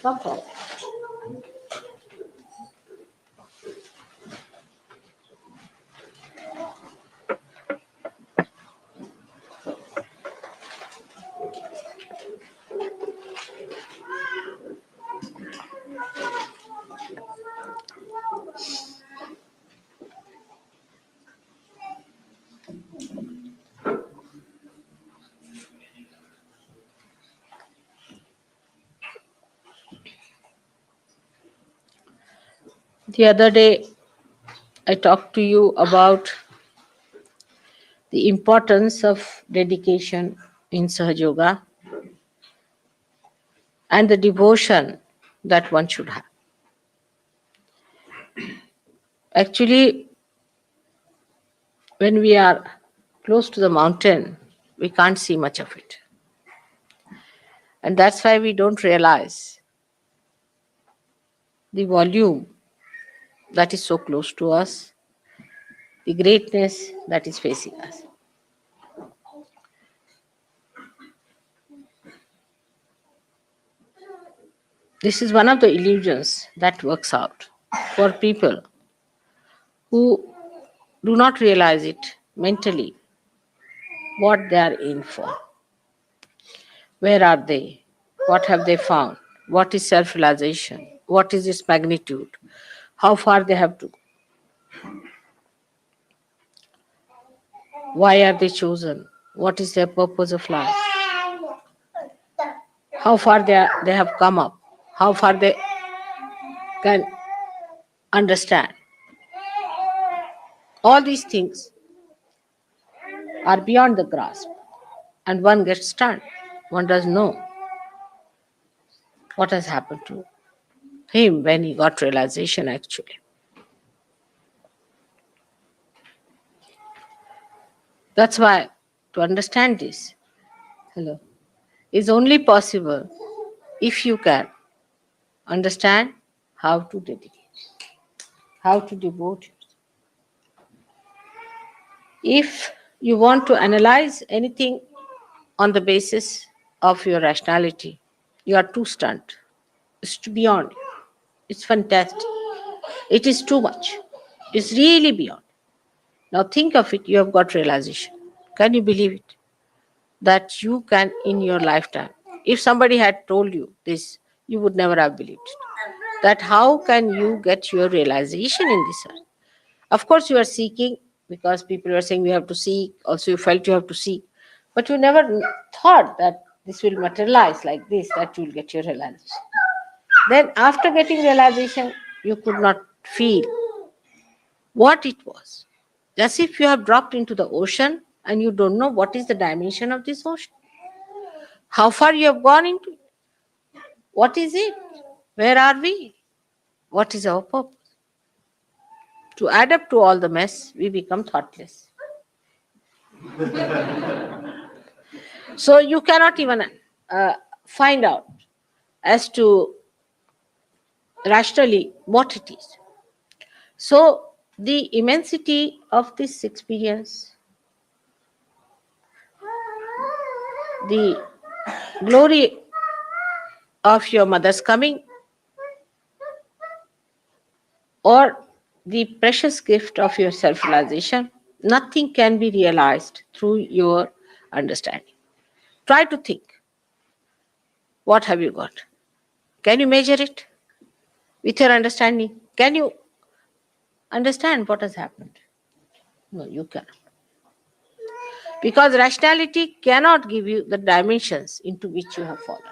No problem. The other day, I talked to you about the importance of dedication in Sahaja Yoga and the devotion that one should have. Actually, when we are close to the mountain, we can't see much of it. And that's why we don't realize the volume that is so close to us, the greatness that is facing us. This is one of the illusions that works out for people who do not realize it mentally, what they are in for. Where are they? What have they found? What is self realization? What is its magnitude? How far they have to go? Why are they chosen? What is their purpose of life? How far they have come up? How far they can understand? All these things are beyond the grasp, and one gets stunned. One doesn't know what has happened to him when he got realization actually. That's why to understand this, hello, is only possible if you can understand how to dedicate, how to devote yourself. If you want to analyze anything on the basis of your rationality, you are too stunned. It's beyond you. It's fantastic. It is too much. It's really beyond. Now think of it, you have got realization. Can you believe it? That you can in your lifetime. If somebody had told you this, you would never have believed it. That how can you get your realization in this earth? Of course, you are seeking because people are saying we have to seek. Also, you felt you have to seek, but you never thought that this will materialize like this. That you will get your realization. Then, after getting realization, you could not feel what it was. As if you have dropped into the ocean and you don't know what is the dimension of this ocean. How far you have gone into it. What is it? Where are we? What is our purpose? To add up to all the mess, we become thoughtless. So you cannot even find out as to rationally what it is. So the immensity of this experience, the glory of your mother's coming, or the precious gift of your self realization, nothing can be realized through your understanding. Try to think. What have you got? Can you measure it with your understanding? Can you understand what has happened? No, you cannot. Because rationality cannot give you the dimensions into which you have fallen.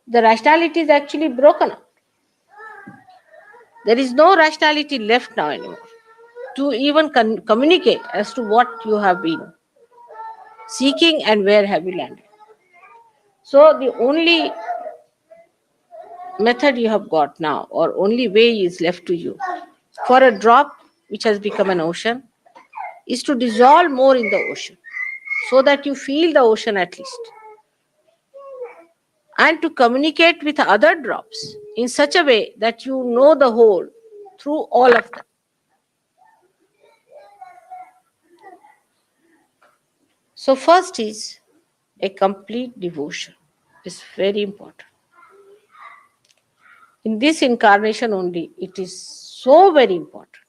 The rationality is actually broken up. There is no rationality left now anymore to even communicate as to what you have been seeking and where have you landed. So the only method you have got now, or only way is left to you for a drop which has become an ocean, is to dissolve more in the ocean so that you feel the ocean at least, and to communicate with other drops in such a way that you know the whole through all of them. So first is a complete devotion. It's very important. In this incarnation only, it is so very important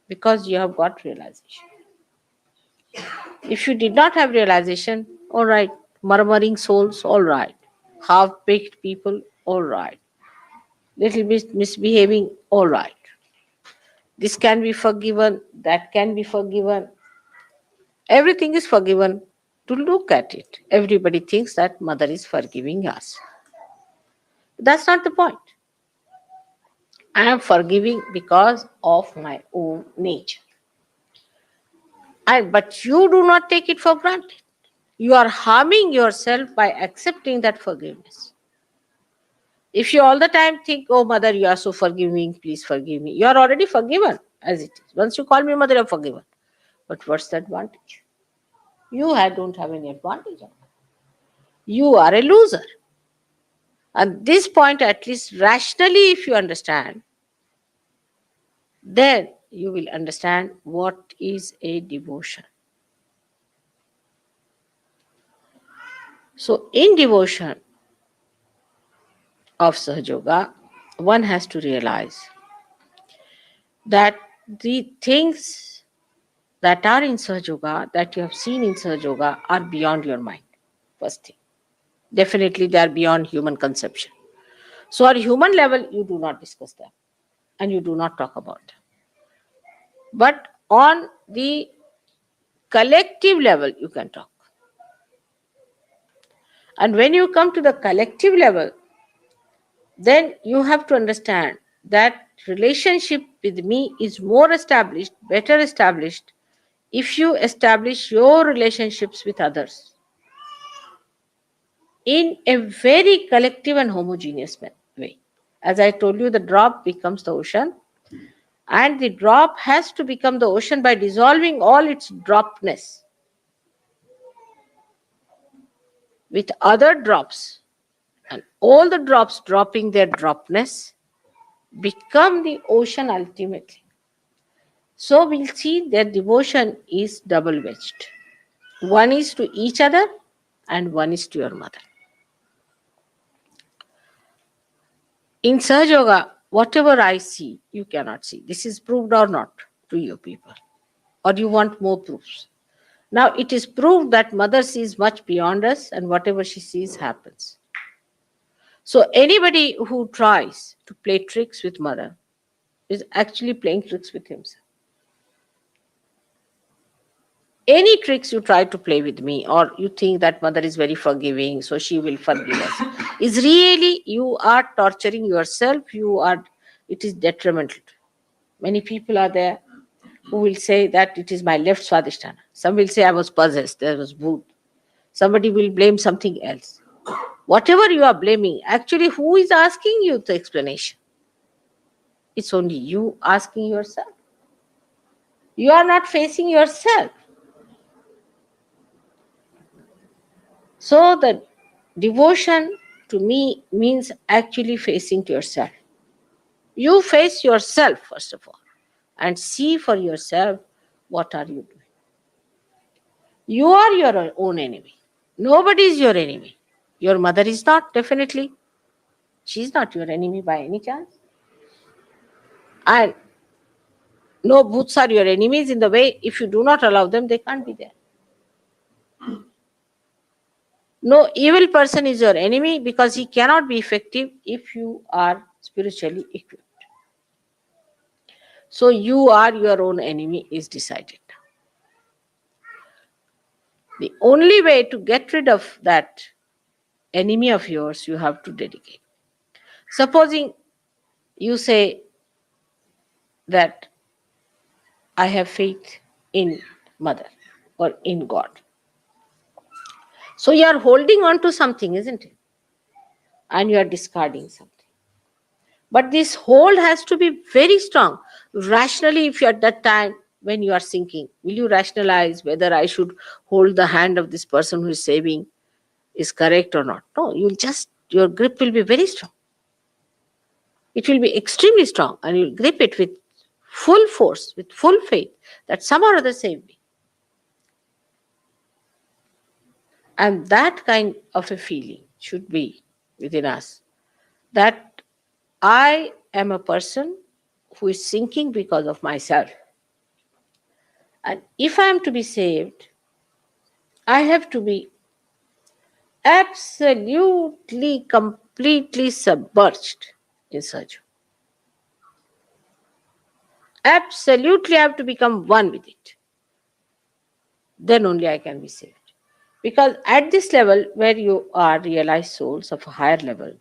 because you have got realization. If you did not have realization, all right, murmuring souls, all right, half baked people, all right, little bit misbehaving, all right. This can be forgiven, that can be forgiven. Everything is forgiven to look at it. Everybody thinks that mother is forgiving us. That's not the point. I am forgiving because of my own nature. But you do not take it for granted. You are harming yourself by accepting that forgiveness. If you all the time think, oh, mother, you are so forgiving, please forgive me, you are already forgiven as it is. Once you call me mother, you are forgiven. But what's the advantage? Don't have any advantage of it. You are a loser. At this point, at least rationally, if you understand, then you will understand what is a devotion. So, in devotion of Sahaja, one has to realize that the things that are in Sahaja, that you have seen in Sahaja, are beyond your mind. First thing. Definitely, they are beyond human conception. So, at human level, you do not discuss them and you do not talk about them. But on the collective level, you can talk. And when you come to the collective level, then you have to understand that relationship with me is more established, better established, if you establish your relationships with others in a very collective and homogeneous way. As I told you, the drop becomes the ocean, and the drop has to become the ocean by dissolving all its dropness with other drops, and all the drops dropping their dropness become the ocean ultimately. So we'll see that devotion is double wedged. One is to each other and one is to your mother. In Sahaja Yoga, whatever I see, you cannot see. This is proved or not to you people. Or you want more proofs. Now it is proved that mother sees much beyond us and whatever she sees happens. So anybody who tries to play tricks with mother is actually playing tricks with himself. Any tricks you try to play with me, or you think that mother is very forgiving, so she will forgive us, is really you are torturing yourself. It is detrimental. Many people are there who will say that it is my left swadhisthana. Some will say I was possessed, there was bhoot. Somebody will blame something else. Whatever you are blaming, actually, who is asking you the explanation? It's only you asking yourself. You are not facing yourself. So the devotion to me means actually facing to yourself. You face yourself first of all and see for yourself what are you doing. You are your own enemy. Nobody is your enemy. Your mother is not, definitely. She is not your enemy by any chance. And no bhoots are your enemies in the way if you do not allow them, they can't be there. No evil person is your enemy because he cannot be effective if you are spiritually equipped. So you are your own enemy is decided. The only way to get rid of that enemy of yours, you have to dedicate. Supposing you say that I have faith in mother or in God. So you are holding on to something, isn't it? And you are discarding something. But this hold has to be very strong. Rationally, if you're at that time when you are sinking, will you rationalize whether I should hold the hand of this person who is saving is correct or not? No, your grip will be very strong. It will be extremely strong, and you'll grip it with full force, with full faith that somehow or other save me. And that kind of a feeling should be within us, that I am a person who is sinking because of myself. And if I am to be saved, I have to be absolutely, completely submerged in search. Absolutely, I have to become one with it. Then only I can be saved. Because at this level, where you are realized souls of a higher level,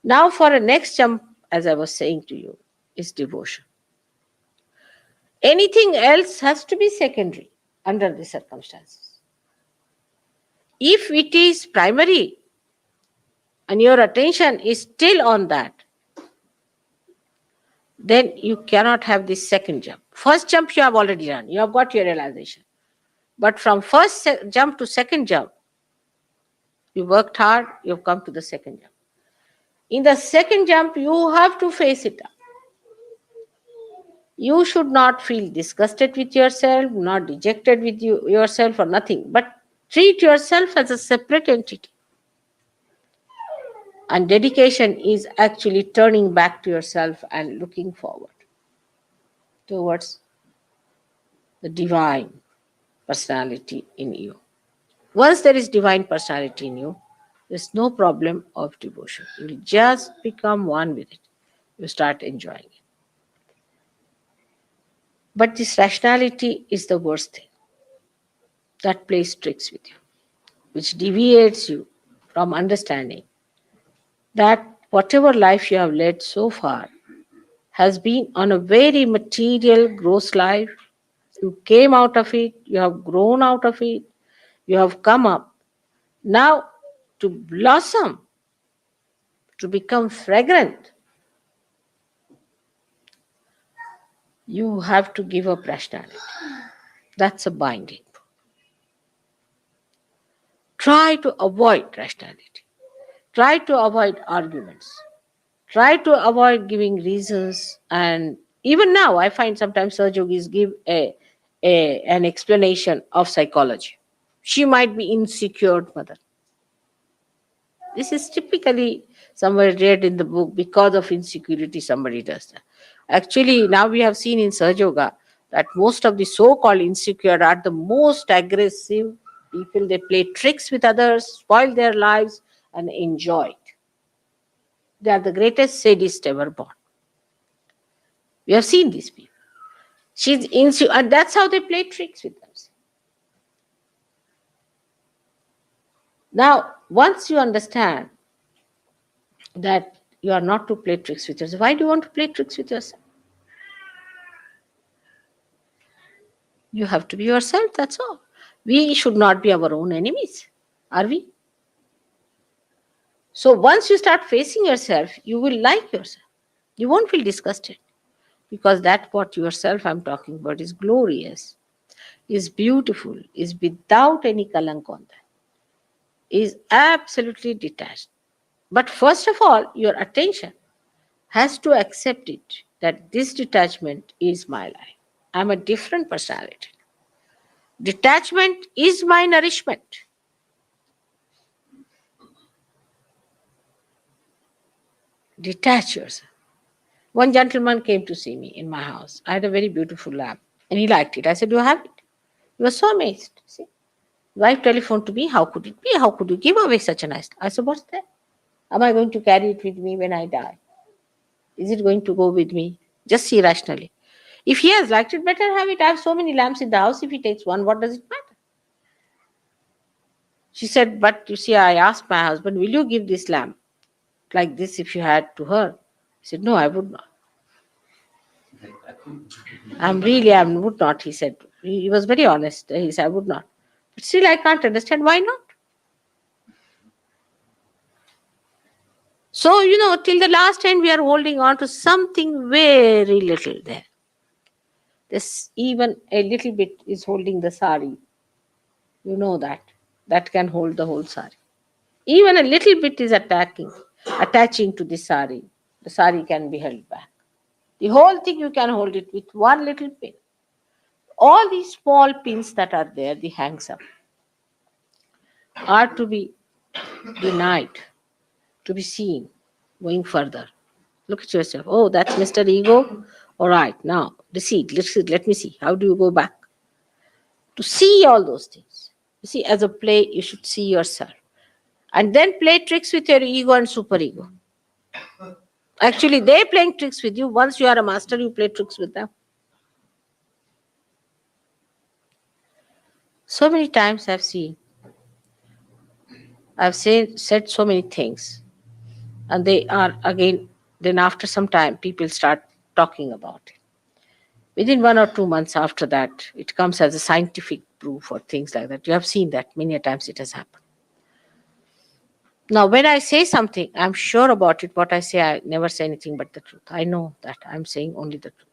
now for a next jump, as I was saying to you, is devotion. Anything else has to be secondary under the circumstances. If it is primary and your attention is still on that, then you cannot have this second jump. First jump you have already done, you have got your realization. But from first jump to second jump, you worked hard, you've come to the second jump. In the second jump, you have to face it up. You should not feel disgusted with yourself, not dejected with yourself or nothing, but treat yourself as a separate entity. And dedication is actually turning back to yourself and looking forward towards the divine personality in you. Once there is divine personality in you, there's no problem of devotion. You'll just become one with it. You start enjoying it. But this rationality is the worst thing that plays tricks with you, which deviates you from understanding that whatever life you have led so far has been on a very material, gross life. You came out of it, you have grown out of it, you have come up. Now, to blossom, to become fragrant, you have to give up rationality. That's a binding. Try to avoid rationality. Try to avoid arguments. Try to avoid giving reasons. And even now, I find sometimes Sahaj Yogis give an explanation of psychology. She might be insecure mother. This is typically somewhere read in the book because of insecurity, somebody does that. Actually, now we have seen in Sahaja Yoga that most of the so called insecure are the most aggressive people. They play tricks with others, spoil their lives, and enjoy it. They are the greatest sadists ever born. We have seen these people. She's insecure, and that's how they play tricks with themselves. Now, once you understand that you are not to play tricks with yourself, why do you want to play tricks with yourself? You have to be yourself, that's all. We should not be our own enemies, are we? So once you start facing yourself, you will like yourself. You won't feel disgusted because that what yourself I'm talking about is glorious, is beautiful, is without any kalank on that, is absolutely detached. But first of all, your attention has to accept it that this detachment is my life. I'm a different personality. Detachment is my nourishment. Detach yourself. One gentleman came to see me in my house. I had a very beautiful lamp and he liked it. I said, "You have it?" He was so amazed. See, wife telephoned to me, "How could it be? How could you give away such a nice?" I said, "What's that? Am I going to carry it with me when I die? Is it going to go with me?" Just see rationally. If he has liked it, better have it. I have so many lamps in the house. If he takes one, what does it matter? She said, "But you see, I asked my husband, will you give this lamp like this if you had to her?" He said, "No, I would not. I would not," he said. He was very honest. He said, "I would not." But still, I can't understand why not. So, till the last end, we are holding on to something very little there. This even a little bit is holding the sari. You know that. That can hold the whole sari. Even a little bit is attaching to the sari. The sari can be held back. The whole thing you can hold it with one little pin. All these small pins that are there, the hangs up, are to be denied, to be seen. going further. Look at yourself. Oh, that's Mr. Ego. All right, now recede. Let me see. How do you go back? To see all those things. You see, as a play, you should see yourself. And then play tricks with your ego and superego. Actually, they're playing tricks with you. Once you are a master, you play tricks with them. So many times said so many things, and they are again, then after some time, people start talking about it. Within 1 or 2 months after that, it comes as a scientific proof or things like that. You have seen that many a times it has happened. Now, when I say something, I'm sure about it. What I say, I never say anything but the truth. I know that I'm saying only the truth.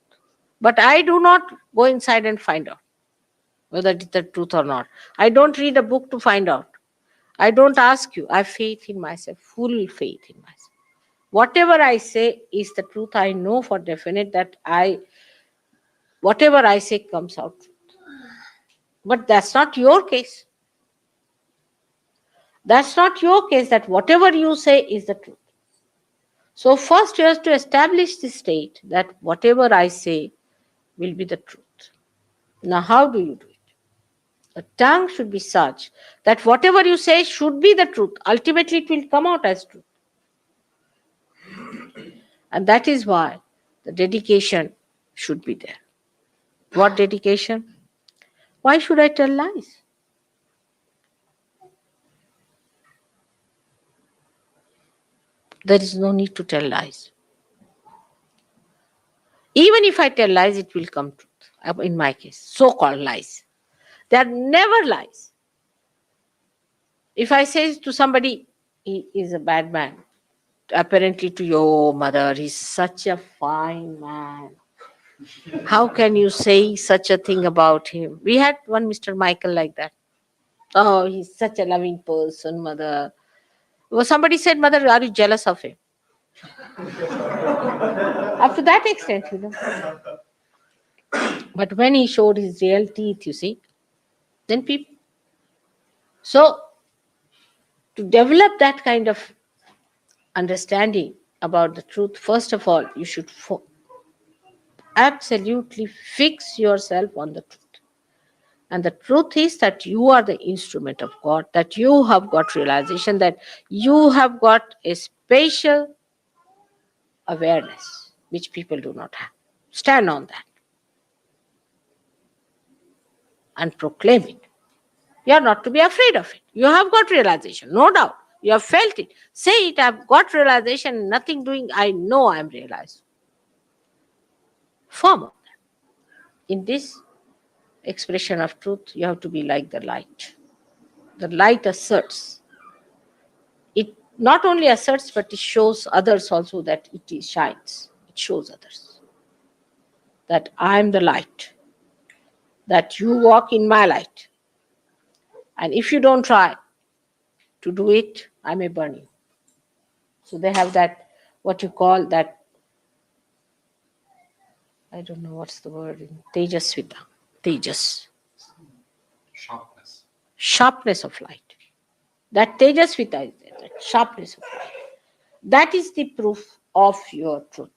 But I do not go inside and find out whether it's the truth or not. I don't read a book to find out. I don't ask you. I have faith in myself, full faith in myself. Whatever I say is the truth. I know for definite that whatever I say comes out truth. But that's not your case. That's not your case, that whatever you say is the truth. So first you have to establish the state that whatever I say will be the truth. Now how do you do it? The tongue should be such that whatever you say should be the truth. Ultimately it will come out as truth. And that is why the dedication should be there. What dedication? Why should I tell lies? There is no need to tell lies. Even if I tell lies, it will come truth. In my case, so-called lies. They are never lies. If I say to somebody, he is a bad man, apparently to your mother, he's such a fine man. How can you say such a thing about him? We had one Mr. Michael like that. Oh, he's such a loving person, mother. Well, somebody said, Mother, are you jealous of him? Up to that extent, you know. But when he showed his real teeth, you see, then people. So, to develop that kind of understanding about the truth, first of all, you should absolutely fix yourself on the truth. And the truth is that you are the instrument of God, that you have got realization, that you have got a spatial awareness which people do not have. Stand on that and proclaim it. You are not to be afraid of it. You have got realization, no doubt. You have felt it. Say it, I've got realization, nothing doing, I know I am realized. Form of that. In this expression of truth, you have to be like the light. The light asserts. It not only asserts, but it shows others also that it shines. It shows others that I am the light, that you walk in my light. And if you don't try to do it, I may burn you. So they have that, what you call that, I don't know what's the word in Tejasvita. Tejas. Sharpness of light. That Tejasvita is there, that sharpness of light. That is the proof of your truth.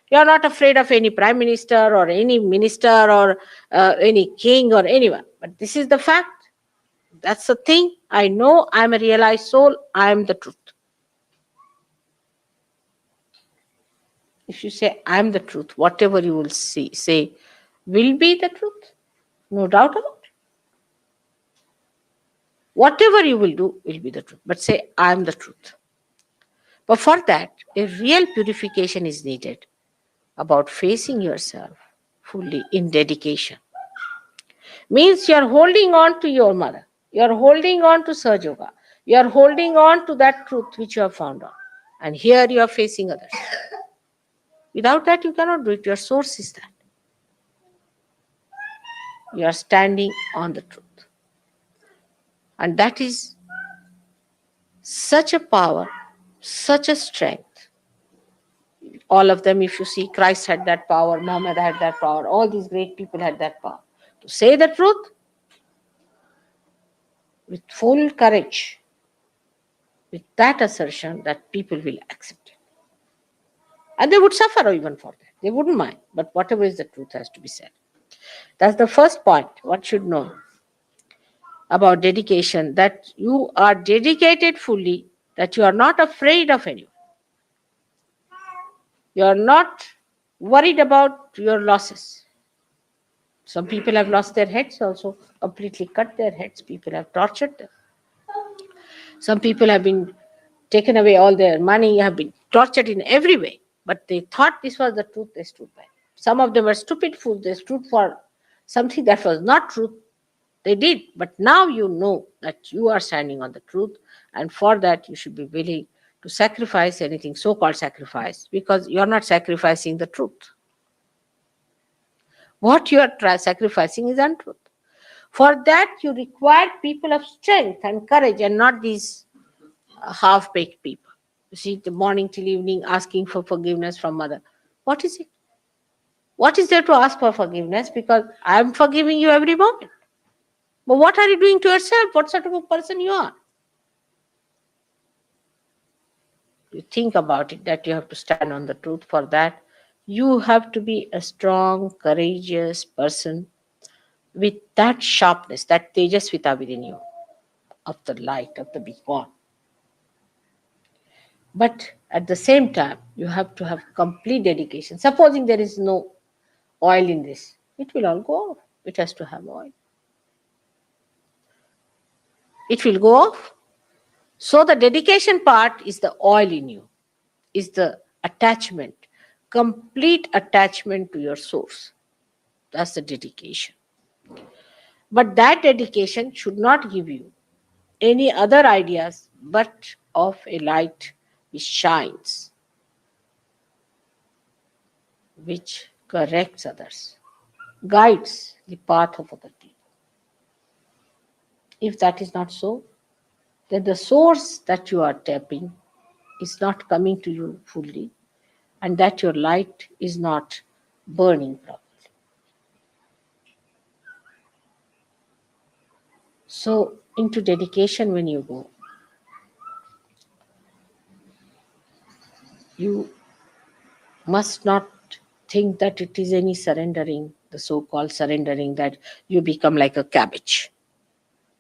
You are not afraid of any prime minister or any minister or any king or anyone. But this is the fact. That's the thing. I know I am a realized soul. I am the truth. If you say I am the truth, whatever you will say will be the truth. No doubt about it. Whatever you will do will be the truth. But say I am the truth. But for that, a real purification is needed about facing yourself fully in dedication. Means you are holding on to your mother. You are holding on to Sahaja Yoga. You are holding on to that truth which you have found out. And here you are facing others. Without that, you cannot do it. Your source is that. You are standing on the truth. And that is such a power, such a strength. All of them, if you see, Christ had that power, Muhammad had that power, all these great people had that power. To say the truth with full courage, with that assertion that people will accept it. And they would suffer even for that. They wouldn't mind. But whatever is the truth has to be said. That's the first point one should know about dedication, that you are dedicated fully, that you are not afraid of anyone. You are not worried about your losses. Some people have lost their heads also, completely cut their heads. People have tortured them. Some people have been taken away all their money, have been tortured in every way. But they thought this was the truth, they stood by. Some of them were stupid fools, they stood for something that was not truth. They did. But now you know that you are standing on the truth, and for that you should be willing to sacrifice anything, so called sacrifice, because you are not sacrificing the truth. What you are sacrificing is untruth. For that, you require people of strength and courage, and not these half baked people. You see, the morning till evening asking for forgiveness from mother. What is it? What is there to ask for forgiveness? Because I am forgiving you every moment. But what are you doing to yourself? What sort of a person you are? You think about it, that you have to stand on the truth. For that, you have to be a strong, courageous person with that sharpness, that tejasvita within you, of the light, of the beacon. But at the same time, you have to have complete dedication. Supposing there is no oil in this, it will all go off. It has to have oil. It will go off. So the dedication part is the oil in you, is the attachment, complete attachment to your source. That's the dedication. But that dedication should not give you any other ideas but of a light which shines, which corrects others, guides the path of other people. If that is not so, then the source that you are tapping is not coming to you fully, and that your light is not burning properly. So, into dedication, when you go, you must not think that it is any surrendering, the so called surrendering, that you become like a cabbage.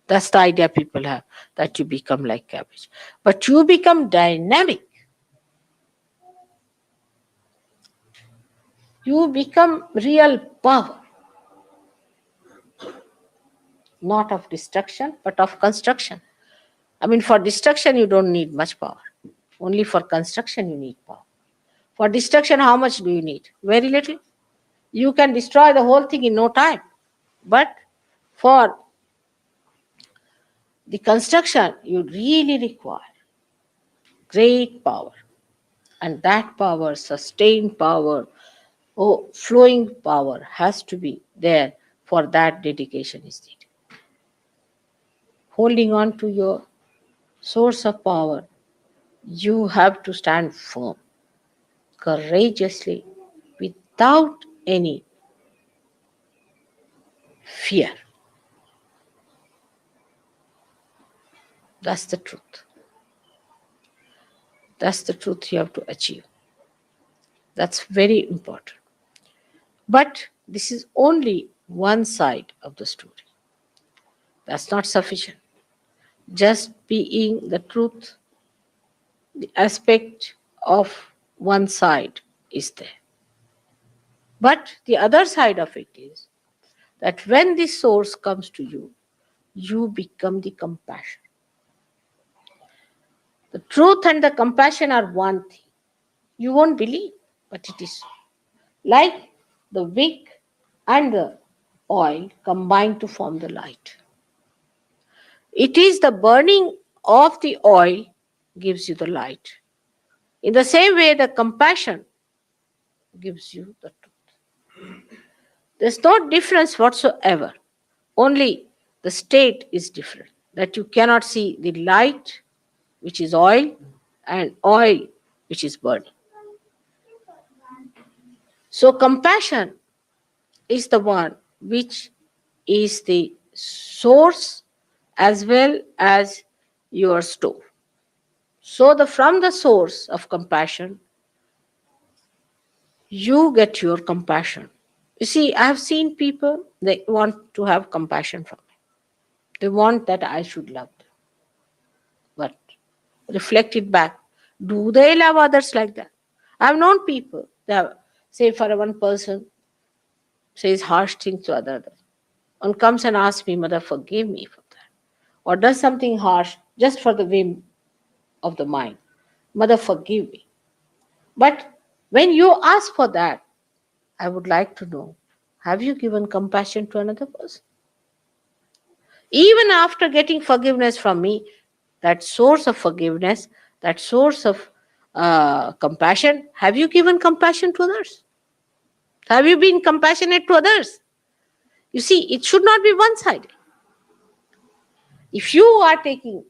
That's the idea people have, that you become like cabbage. But you become dynamic. You become real power, not of destruction, but of construction. I mean, for destruction, you don't need much power. Only for construction, you need power. For destruction, how much do you need? Very little. You can destroy the whole thing in no time. But for the construction, you really require great power. And that power, sustained power, flowing power, has to be there. For that, dedication is needed. Holding on to your source of power, you have to stand firm, courageously, without any fear. That's the truth. That's the truth you have to achieve. That's very important. But this is only one side of the story. That's not sufficient. Just being the truth, the aspect of one side is there. But the other side of it is that when the source comes to you, you become the compassion. The truth and the compassion are one thing. You won't believe, but it is so. Like the wick and the oil combine to form the light. It is the burning of the oil gives you the light. In the same way, the compassion gives you the truth. There's no difference whatsoever. Only the state is different. That you cannot see the light, which is oil, and oil, which is burning. So, compassion is the one which is the source as well as your stove. So, from the source of compassion, you get your compassion. You see, I have seen people, they want to have compassion from me. They want that I should love them. But reflect it back. Do they love others like that? I've known people that, say, for one person, says harsh things to others, and comes and asks me, Mother, forgive me for that. Or does something harsh just for the whim of the mind. Mother, forgive me. But when you ask for that, I would like to know, have you given compassion to another person? Even after getting forgiveness from me, that source of forgiveness, that source of compassion, have you given compassion to others? Have you been compassionate to others? You see, it should not be one sided. If you are taking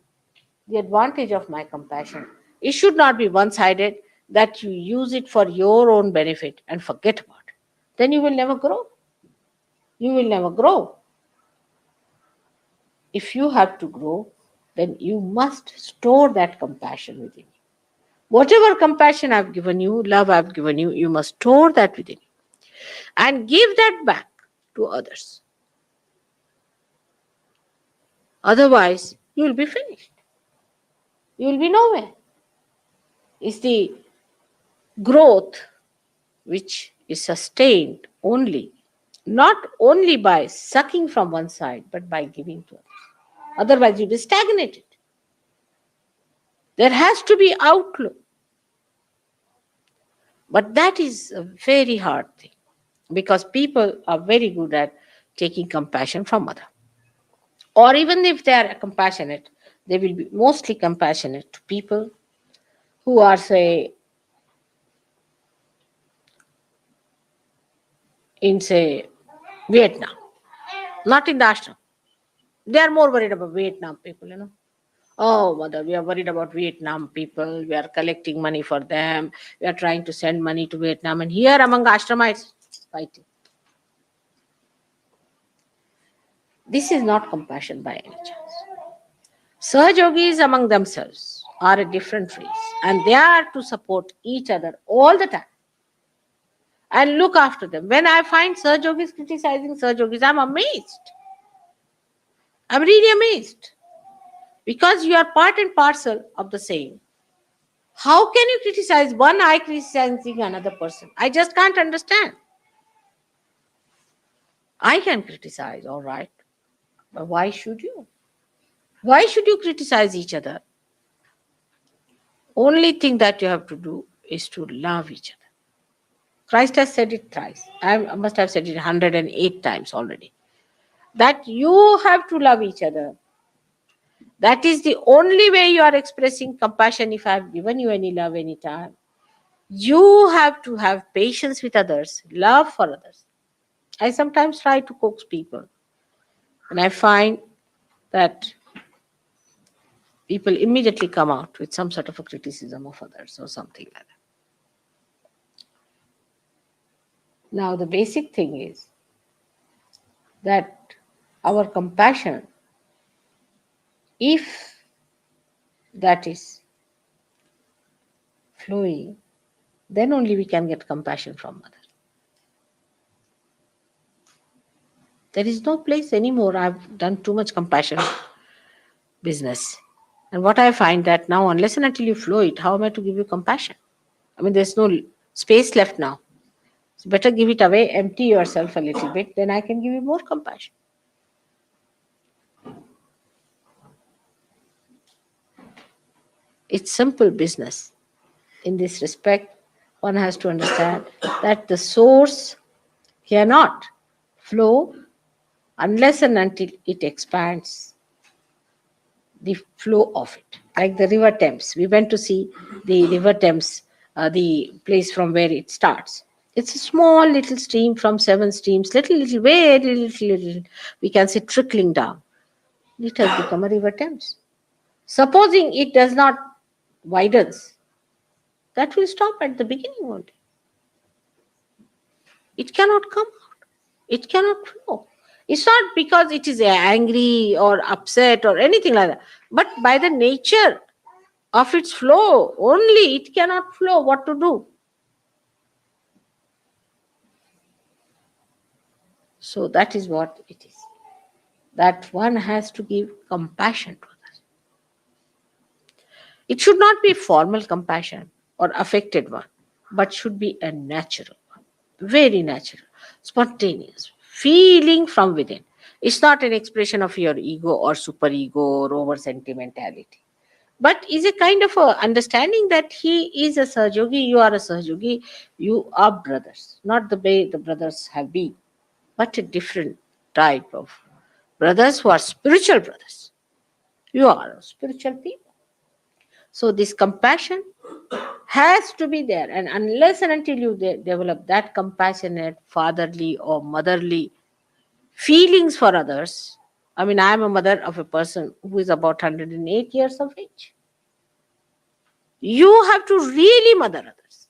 the advantage of my compassion, it should not be one sided, that you use it for your own benefit and forget about it. Then you will never grow. You will never grow. If you have to grow, then you must store that compassion within you. Whatever compassion I've given you, love I've given you, you must store that within you and give that back to others. Otherwise, you will be finished. You will be nowhere. It's the growth which is sustained only, not only by sucking from one side, but by giving to others. Otherwise, you'll be stagnated. There has to be outflow. But that is a very hard thing, because people are very good at taking compassion from others. Or even if they are compassionate, they will be mostly compassionate to people who are, say, in, say, Vietnam, not in the ashram. They are more worried about Vietnam people. Oh, mother, we are worried about Vietnam people. We are collecting money for them. We are trying to send money to Vietnam. And here among ashramites, fighting. This is not compassion by any chance. Sahajogis among themselves are a different race, and they are to support each other all the time and look after them. When I find Sahajogis criticizing Sahajogis, I'm amazed. I'm really amazed. Because you are part and parcel of the same. How can you criticize one eye criticizing another person? I just can't understand. I can criticize, all right, but why should you? Why should you criticize each other? Only thing that you have to do is to love each other. Christ has said it thrice. I must have said it 108 times already. That you have to love each other. That is the only way you are expressing compassion. If I have given you any love any time, you have to have patience with others, love for others. I sometimes try to coax people, and I find that people immediately come out with some sort of a criticism of others or something like that. Now, the basic thing is that our compassion, if that is flowing, then only we can get compassion from others. There is no place anymore. I've done too much compassion business. And what I find that now, unless and until you flow it, how am I to give you compassion? I mean, there's no space left now. So better give it away, empty yourself a little bit, then I can give you more compassion. It's simple business. In this respect, one has to understand that the source cannot flow unless and until it expands the flow of it. Like the river Thames. We went to see the river Thames, the place from where it starts. It's a small little stream from 7 streams, very little, we can say trickling down. It has become a river Thames. Supposing it does not widens, that will stop at the beginning only. It cannot come out. It cannot flow. It's not because it is angry or upset or anything like that, but by the nature of its flow, only it cannot flow. What to do? So that is what it is. That one has to give compassion to others. It should not be formal compassion or affected one, but should be a natural one, very natural, spontaneous, feeling from within. It's not an expression of your ego or superego or over sentimentality, but is a kind of a understanding that he is a Sahajogi, you are a Sahajogi, you are brothers, not the way the brothers have been, but a different type of brothers who are spiritual brothers. You are spiritual people. So this compassion has to be there, and unless and until you develop that compassionate, fatherly or motherly feelings for others. I mean, I am a mother of a person who is about 108 years of age. You have to really mother others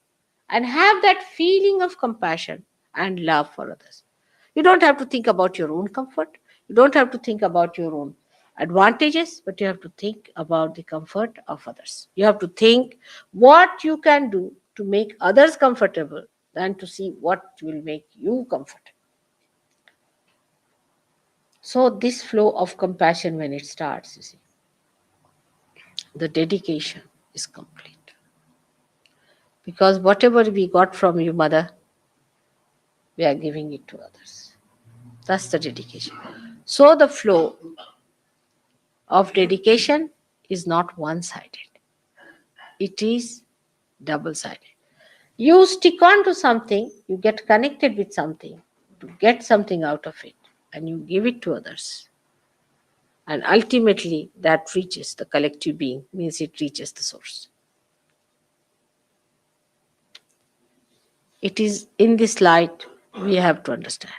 and have that feeling of compassion and love for others. You don't have to think about your own comfort. You don't have to think about your own advantages, but you have to think about the comfort of others. You have to think what you can do to make others comfortable than to see what will make you comfortable. So, this flow of compassion, when it starts, you see, the dedication is complete. Because whatever we got from you, mother, we are giving it to others. That's the dedication. So the flow of dedication is not one sided, it is double sided. You stick on to something, you get connected with something to get something out of it, and you give it to others. And ultimately, that reaches the collective being, means it reaches the source. It is in this light we have to understand.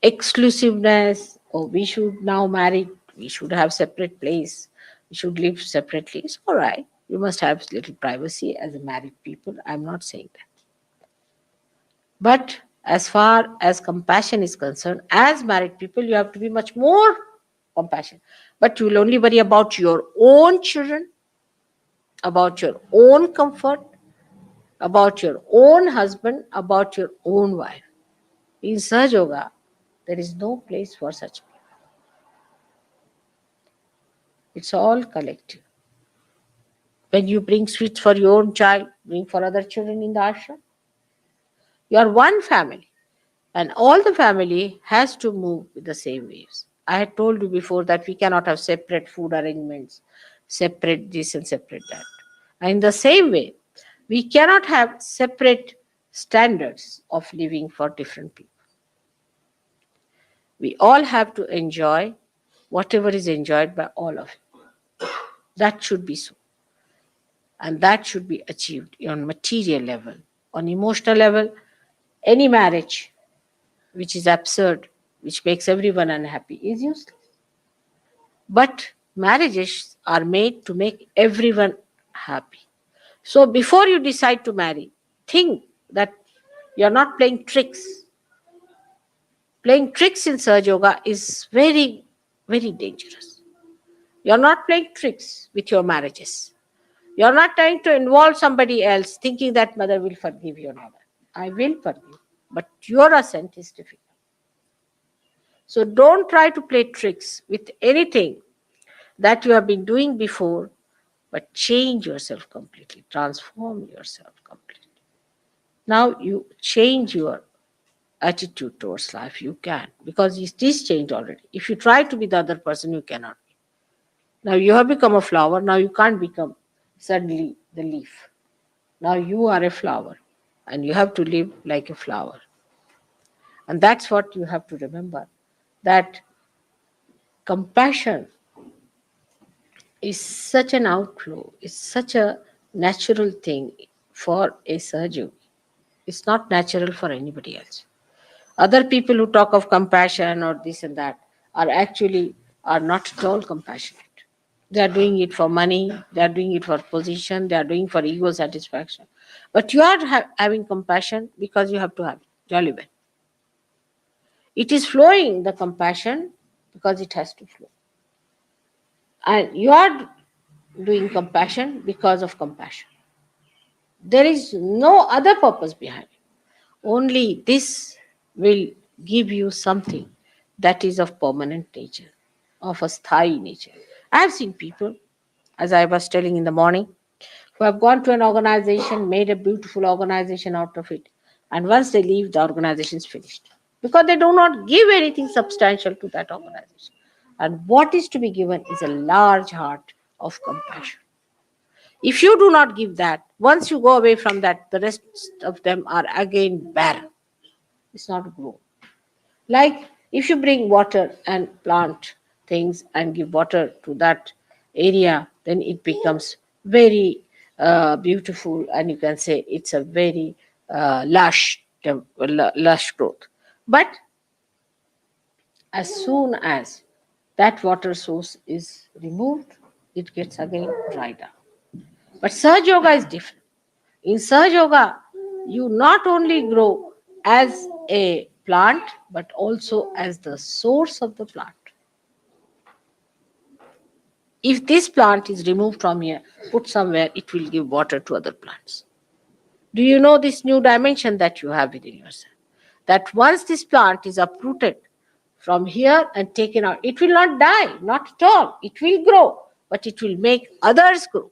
Exclusiveness, oh, we should now marry, we should have separate place, we should live separately. It's all right. You must have little privacy as a married people. I'm not saying that. But as far as compassion is concerned, as married people, you have to be much more compassionate. But you will only worry about your own children, about your own comfort, about your own husband, about your own wife. In Sahaja Yoga, there is no place for such people. It's all collective. When you bring sweets for your own child, bring for other children in the ashram. You are one family, and all the family has to move with the same waves. I had told you before that we cannot have separate food arrangements, separate this and separate that. And in the same way, we cannot have separate standards of living for different people. We all have to enjoy whatever is enjoyed by all of you. That should be so. And that should be achieved on material level. On emotional level, any marriage which is absurd, which makes everyone unhappy, is useless. But marriages are made to make everyone happy. So before you decide to marry, think that you're not playing tricks. Playing tricks in Sahaja Yoga is very, very dangerous. You're not playing tricks with your marriages. You're not trying to involve somebody else thinking that mother will forgive your mother. I will forgive, but your assent is difficult. So don't try to play tricks with anything that you have been doing before, but change yourself completely, transform yourself completely. Now you change your attitude towards life. You can, because it is changed already. If you try to be the other person, you cannot be. Now you have become a flower, now you can't become suddenly the leaf. Now you are a flower and you have to live like a flower. And that's what you have to remember, that compassion is such an outflow, is such a natural thing for a Sahaja. It's not natural for anybody else. Other people who talk of compassion or this and that are not at all compassionate. They are doing it for money, they are doing it for position, they are doing for ego satisfaction. But you are having compassion because you have to have it. Jolly well. It is flowing, the compassion, because it has to flow. And you are doing compassion because of compassion. There is no other purpose behind it. Only this will give you something that is of permanent nature, of a sthayi nature. I have seen people, as I was telling in the morning, who have gone to an organization, made a beautiful organization out of it, and once they leave, the organization is finished because they do not give anything substantial to that organization. And what is to be given is a large heart of compassion. If you do not give that, once you go away from that, the rest of them are again barren. It's not grown. Like if you bring water and plant things and give water to that area, then it becomes very beautiful, and you can say it's a very lush growth. But as soon as that water source is removed, it gets again dried up. But Sahaja Yoga is different. In Sahaja Yoga, you not only grow as a plant, but also as the source of the plant. If this plant is removed from here, put somewhere, it will give water to other plants. Do you know this new dimension that you have within yourself? That once this plant is uprooted from here and taken out, it will not die, not at all. It will grow, but it will make others grow.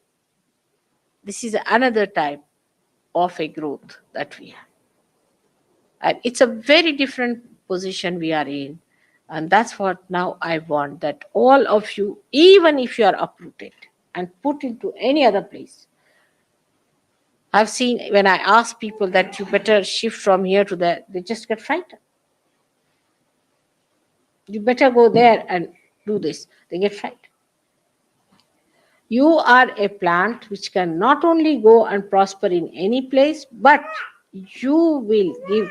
This is another type of a growth that we have. And it's a very different position we are in. And that's what now I want, that all of you, even if you are uprooted and put into any other place, I've seen when I ask people that you better shift from here to there, they just get frightened. You better go there and do this. They get frightened. You are a plant which can not only go and prosper in any place, but you will give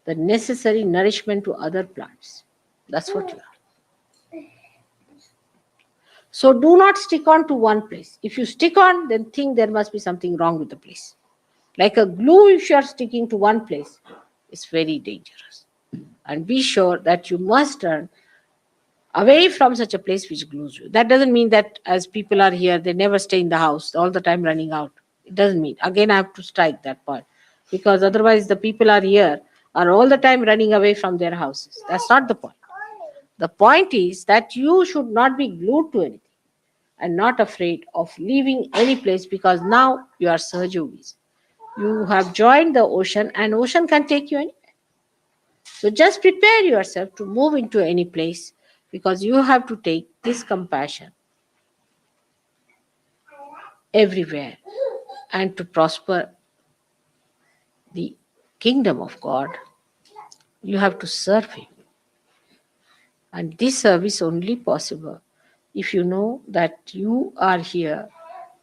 the necessary nourishment to other plants. That's what you are. So do not stick on to one place. If you stick on, then think there must be something wrong with the place. Like a glue, if you are sticking to one place, it's very dangerous. And be sure that you must turn away from such a place which glues you. That doesn't mean that as people are here, they never stay in the house all the time running out. It doesn't mean. Again, I have to strike that point, because otherwise the people are here are all the time running away from their houses. That's not the point. The point is that you should not be glued to anything and not afraid of leaving any place, because now you are Sahajogis. You have joined the ocean, and ocean can take you anywhere. So just prepare yourself to move into any place, because you have to take this compassion everywhere, and to prosper the kingdom of God, you have to serve Him. And this service only possible if you know that you are here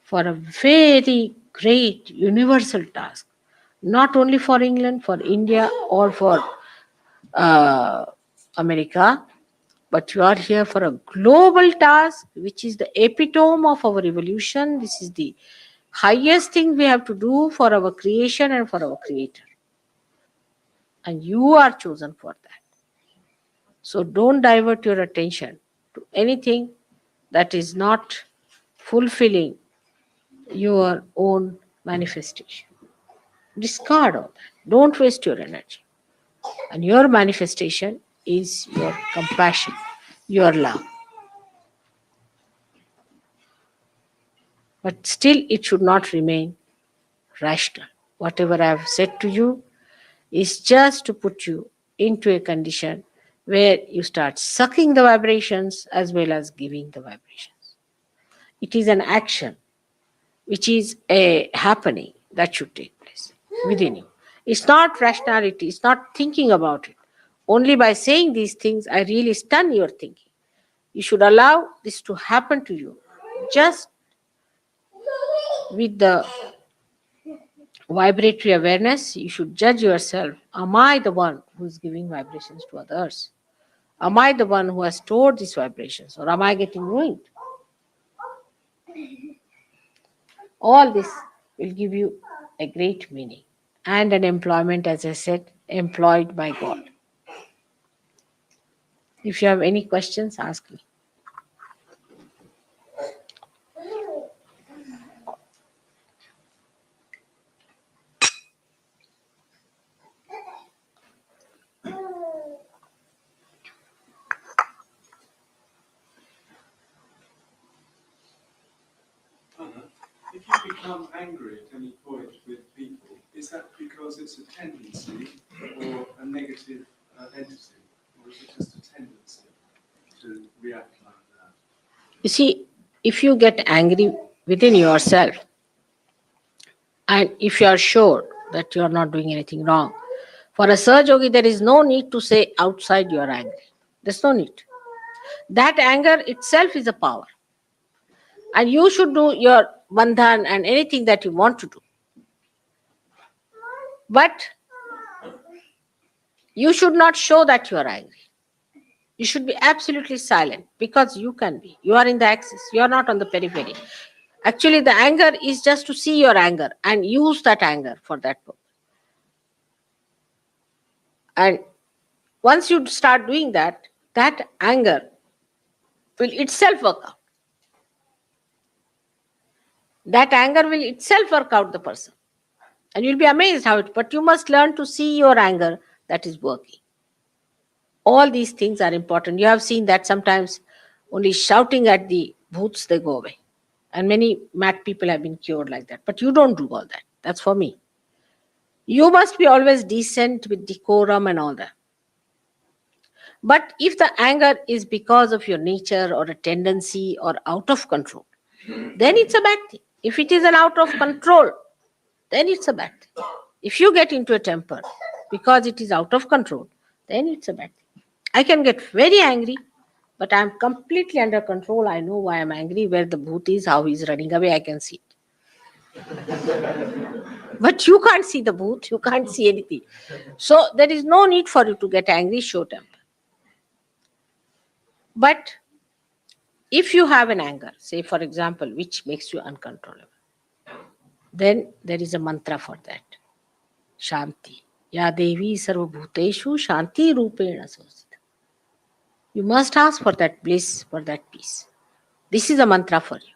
for a very great universal task, not only for England, for India, or for uh, America, but you are here for a global task, which is the epitome of our evolution. This is the highest thing we have to do for our creation and for our Creator. And you are chosen for that. So don't divert your attention to anything that is not fulfilling your own manifestation. Discard all that. Don't waste your energy. And your manifestation is your compassion, your love. But still, it should not remain rational. Whatever I have said to you is just to put you into a condition where you start sucking the vibrations as well as giving the vibrations. It is an action which is a happening that should take place within you. It's not rationality, it's not thinking about it. Only by saying these things, I really stun your thinking. You should allow this to happen to you just with the vibratory awareness. You should judge yourself. Am I the one who is giving vibrations to others? Am I the one who has stored these vibrations, or am I getting ruined? All this will give you a great meaning and an employment, as I said, employed by God. If you have any questions, ask me. become angry at any point with people, is that because it's a tendency or a negative entity? Or is it just a tendency to react like that? You see, if you get angry within yourself, and if you are sure that you are not doing anything wrong, for a Sahaja Yogi, there is no need to say outside you are angry. There's no need. That anger itself is a power. And you should do your bandhan and anything that you want to do. But you should not show that you are angry. You should be absolutely silent because you can be. You are in the axis, you are not on the periphery. Actually, the anger is just to see your anger and use that anger for that purpose. And once you start doing that, that anger will itself work out. That anger will itself work out the person. And you'll be amazed how it, but you must learn to see your anger that is working. All these things are important. You have seen that sometimes only shouting at the bhoots, they go away. And many mad people have been cured like that. But you don't do all that. That's for me. You must be always decent with decorum and all that. But if the anger is because of your nature or a tendency or out of control, then it's a bad thing. If it is an out of control, then it's a bad thing. If you get into a temper because it is out of control, then it's a bad thing. I can get very angry, but I'm completely under control. I know why I'm angry, where the bhoot is, how he's running away, I can see it. But you can't see the bhoot, you can't see anything. So there is no need for you to get angry, show temper. But if you have an anger, say for example, which makes you uncontrollable, then there is a mantra for that. Shanti. Ya Devi Sarvabhuteshu Shanti Rupena Samsthita. You must ask for that bliss, for that peace. This is a mantra for you.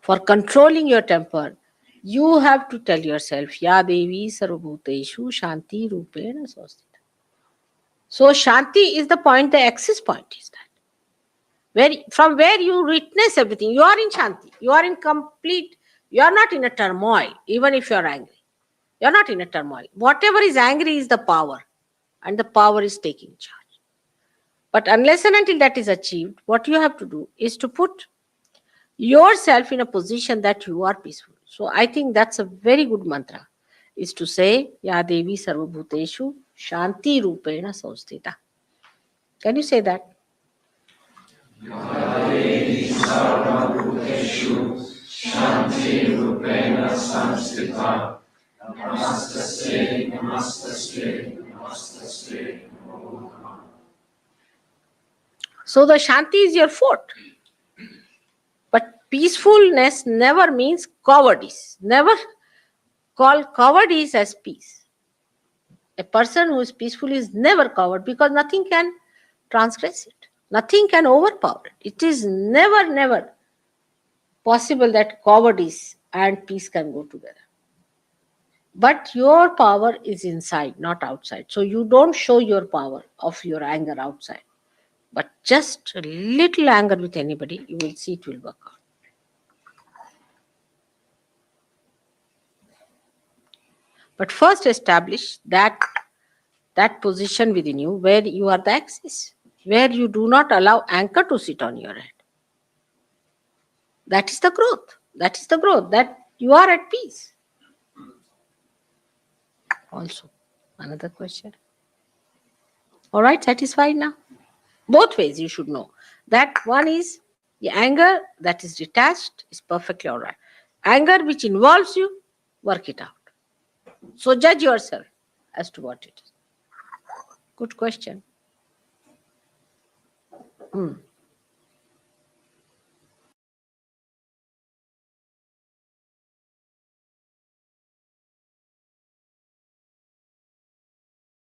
For controlling your temper, you have to tell yourself, Ya Devi Sarvabhuteshu Shanti Rupena Samsthita. So Shanti is the point, the axis point is that. From where you witness everything, you are in Shanti. You are in complete, you are not in a turmoil, even if you are angry. You are not in a turmoil. Whatever is angry is the power, and the power is taking charge. But unless and until that is achieved, what you have to do is to put yourself in a position that you are peaceful. So I think that's a very good mantra, is to say, Ya Devi Sarvabhuteshu Shanti Rupena Samsthita. Can you say that? Ya Devi Sarvabhuteshu Shanti Rupena Samsthita. Namaste, Namaste, Namaste. So the Shanti is your fort. But peacefulness never means cowardice. Never call cowardice as peace. A person who is peaceful is never coward because nothing can transgress it. Nothing can overpower it. It is never, never possible that cowardice and peace can go together. But your power is inside, not outside. So you don't show your power of your anger outside. But just a little anger with anybody, you will see it will work out. But first establish that position within you where you are the axis, where you do not allow anchor to sit on your head. That is the growth. That is the growth, that you are at peace. Also, another question. All right, satisfied now? Both ways you should know. That one is the anger that is detached is perfectly all right. Anger which involves you, work it out. So judge yourself as to what it is. Good question.